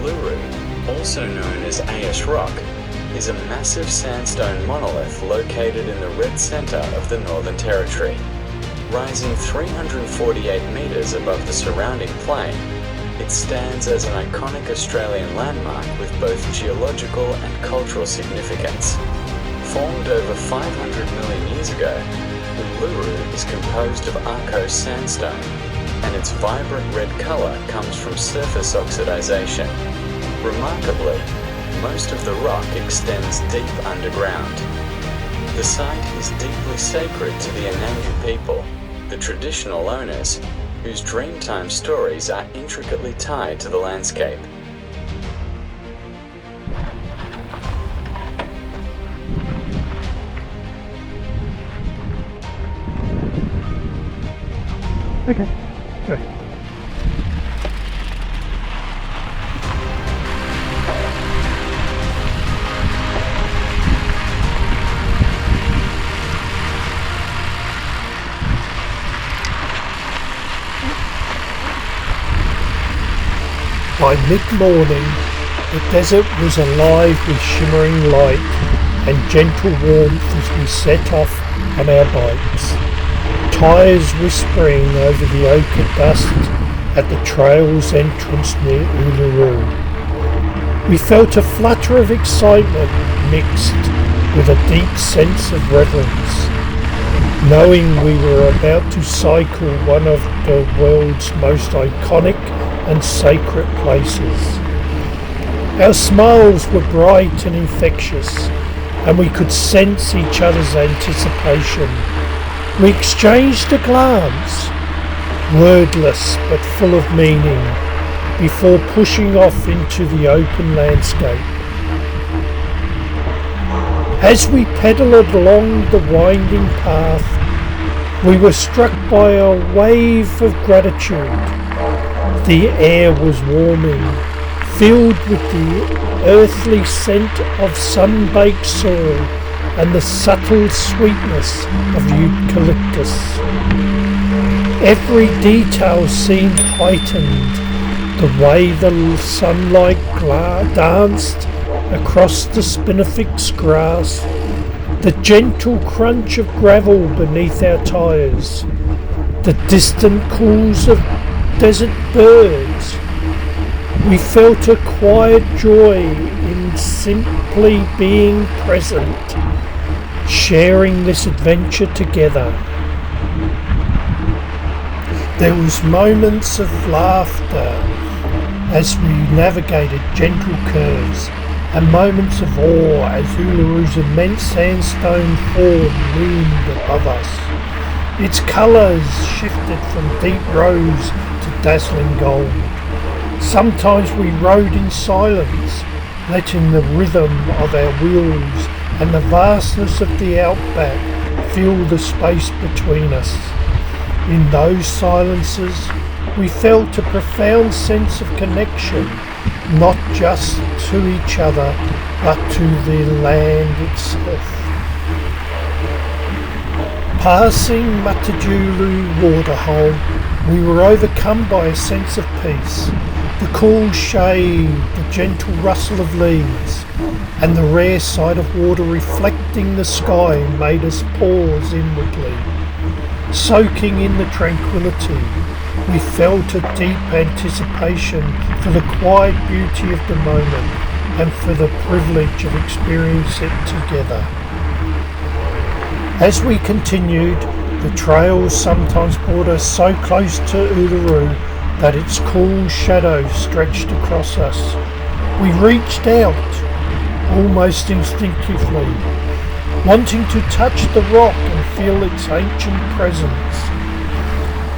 Uluru, also known as Ayers Rock, is a massive sandstone monolith located in the red centre of the Northern Territory. Rising 348 metres above the surrounding plain, it stands as an iconic Australian landmark with both geological and cultural significance. Formed over 500 million years ago, Uluru is composed of Arco sandstone, and its vibrant red colour comes from surface oxidation. Remarkably, most of the rock extends deep underground. The site is deeply sacred to the Anangu people, the traditional owners, whose Dreamtime stories are intricately tied to the landscape. Okay, go. By mid-morning, the desert was alive with shimmering light and gentle warmth as we set off on our bikes, tyres whispering over the ochre dust at the trail's entrance near Uluru. We felt a flutter of excitement mixed with a deep sense of reverence, knowing we were about to cycle one of the world's most iconic and sacred places. Our smiles were bright and infectious, and we could sense each other's anticipation. We exchanged a glance, wordless but full of meaning, before pushing off into the open landscape. As we pedalled along the winding path, we were struck by a wave of gratitude. The air was warming, filled with the earthly scent of sun-baked soil and the subtle sweetness of eucalyptus. Every detail seemed heightened, the way the sunlight danced across the spinifex grass, the gentle crunch of gravel beneath our tyres, the distant calls of desert birds. We felt a quiet joy in simply being present, sharing this adventure together. There was moments of laughter as we navigated gentle curves, and moments of awe as Uluru's immense sandstone form loomed above us. Its colours shifted from deep rose to dazzling gold. Sometimes we rode in silence, letting the rhythm of our wheels and the vastness of the outback fill the space between us. In those silences, we felt a profound sense of connection, not just to each other, but to the land itself. Passing Matujulu waterhole, we were overcome by a sense of peace. The cool shade, the gentle rustle of leaves, and the rare sight of water reflecting the sky made us pause inwardly. Soaking in the tranquility, we felt a deep anticipation for the quiet beauty of the moment and for the privilege of experiencing it together. As we continued, the trails sometimes brought us so close to Uluru that its cool shadow stretched across us. We reached out, almost instinctively, wanting to touch the rock and feel its ancient presence.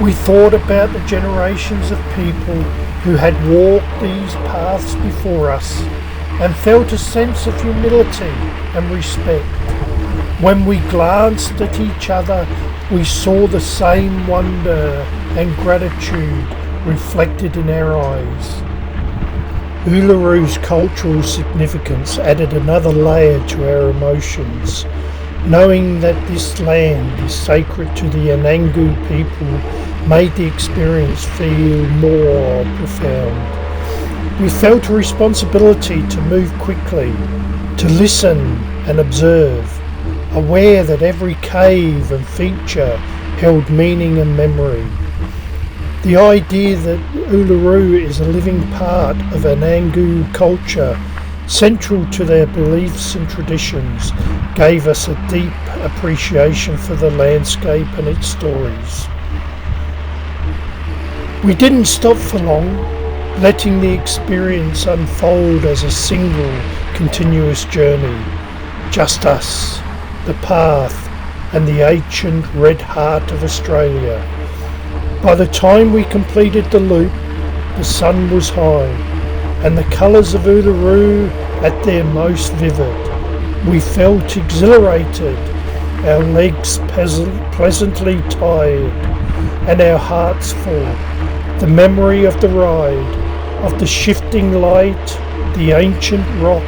We thought about the generations of people who had walked these paths before us and felt a sense of humility and respect. When we glanced at each other, we saw the same wonder and gratitude reflected in our eyes. Uluru's cultural significance added another layer to our emotions. Knowing that this land is sacred to the Anangu people made the experience feel more profound. We felt a responsibility to move quickly, to listen and observe, aware that every cave and feature held meaning and memory. The idea that Uluru is a living part of an Angu culture, central to their beliefs and traditions, gave us a deep appreciation for the landscape and its stories. We didn't stop for long, letting the experience unfold as a single, continuous journey. Just us, the path, and the ancient red heart of Australia. By the time we completed the loop, the sun was high, and the colours of Uluru at their most vivid. We felt exhilarated, our legs pleasantly tired, and our hearts full. The memory of the ride, of the shifting light, the ancient rock,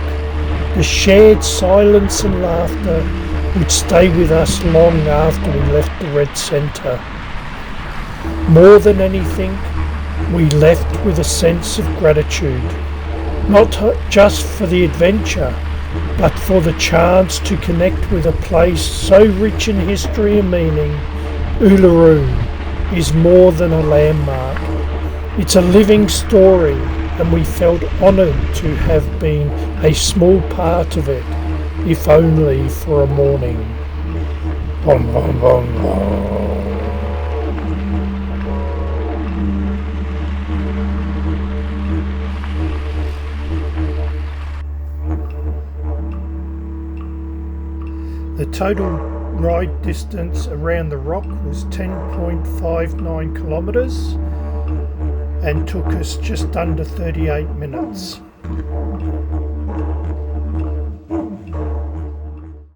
the shared silence and laughter would stay with us long after we left the Red Centre. More than anything, we left with a sense of gratitude, not just for the adventure, but for the chance to connect with a place so rich in history and meaning. Uluru is more than a landmark. It's a living story, and we felt honoured to have been a small part of it, if only for a morning. Bom, bom, bom, bom. The total ride distance around the rock was 10.59 kilometres and took us just under 38 minutes.